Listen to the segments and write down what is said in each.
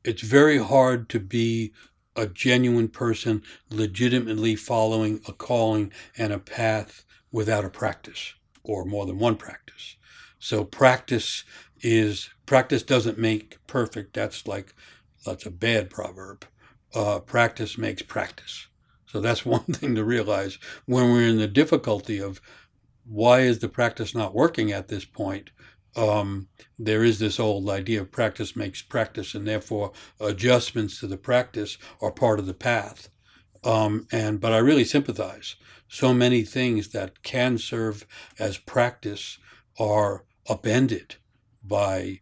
it's very hard to be a genuine person legitimately following a calling and a path without a practice or more than one practice. So practice doesn't make perfect. That's a bad proverb. Practice makes practice. So that's one thing to realize when we're in the difficulty of why is the practice not working at this point. There is this old idea of practice makes practice, and therefore adjustments to the practice are part of the path. But I really sympathize. So many things that can serve as practice are upended by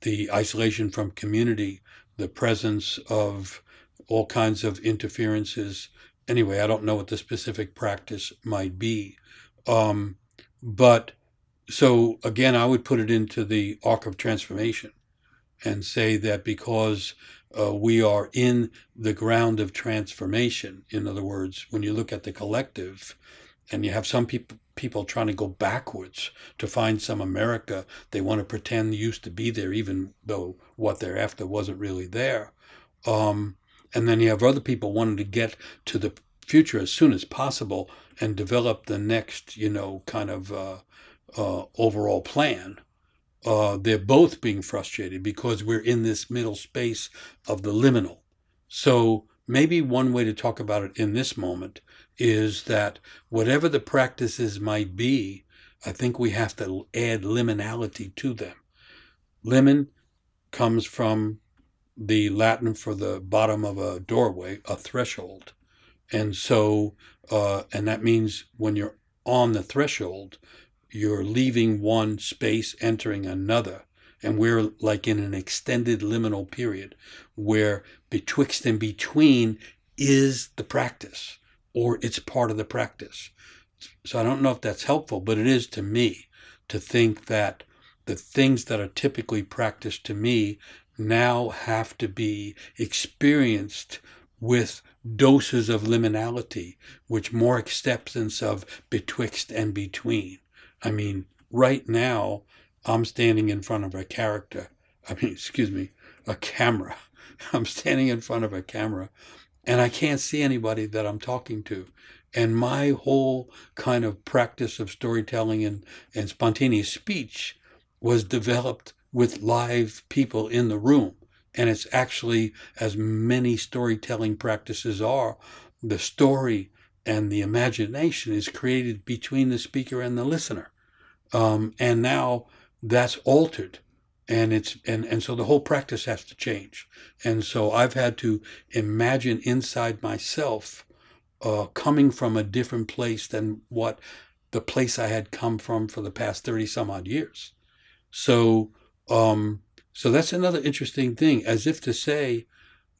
the isolation from community, the presence of all kinds of interferences. Anyway, I don't know what the specific practice might be. But so again, I would put it into the arc of transformation and say that because we are in the ground of transformation, in other words, when you look at the collective and you have some people trying to go backwards to find some America they want to pretend used to be there, even though what they're after wasn't really there. And then you have other people wanting to get to the future as soon as possible and develop the next, kind of overall plan. They're both being frustrated because we're in this middle space of the liminal. So maybe one way to talk about it in this moment is that whatever the practices might be, I think we have to add liminality to them. Limen comes from the Latin for the bottom of a doorway, a threshold. And so, and that means when you're on the threshold, you're leaving one space, entering another. And we're like in an extended liminal period where betwixt and between is the practice, or it's part of the practice. So I don't know if that's helpful, but it is to me to think that the things that are typically practiced to me now have to be experienced with doses of liminality, which more acceptance of betwixt and between. I mean, right now, I'm standing in front of a camera. I'm standing in front of a camera, and I can't see anybody that I'm talking to. And my whole kind of practice of storytelling and spontaneous speech was developed with live people in the room. And it's actually, as many storytelling practices are, the story and the imagination is created between the speaker and the listener. And now that's altered. And so the whole practice has to change. And so I've had to imagine inside myself coming from a different place than what the place I had come from for the past 30 some odd years. So that's another interesting thing, as if to say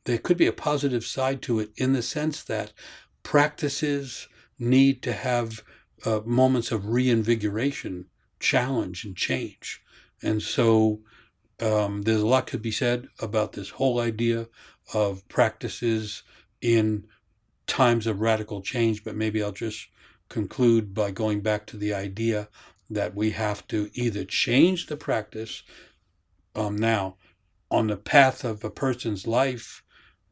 there could be a positive side to it in the sense that practices need to have moments of reinvigoration, challenge, and change. And so there's a lot could be said about this whole idea of practices in times of radical change, but maybe I'll just conclude by going back to the idea that we have to either change the practice now on the path of a person's life.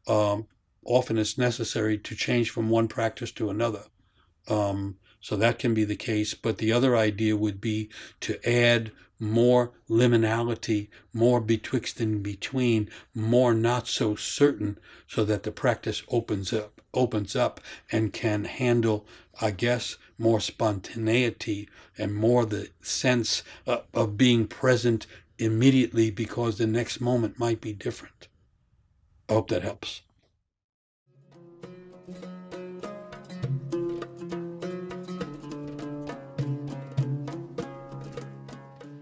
Often it's necessary to change from one practice to another. So that can be the case. But the other idea would be to add more liminality, more betwixt and between, more not so certain, so that the practice opens up and can handle, I guess, more spontaneity and more the sense of being present immediately because the next moment might be different. I hope that helps.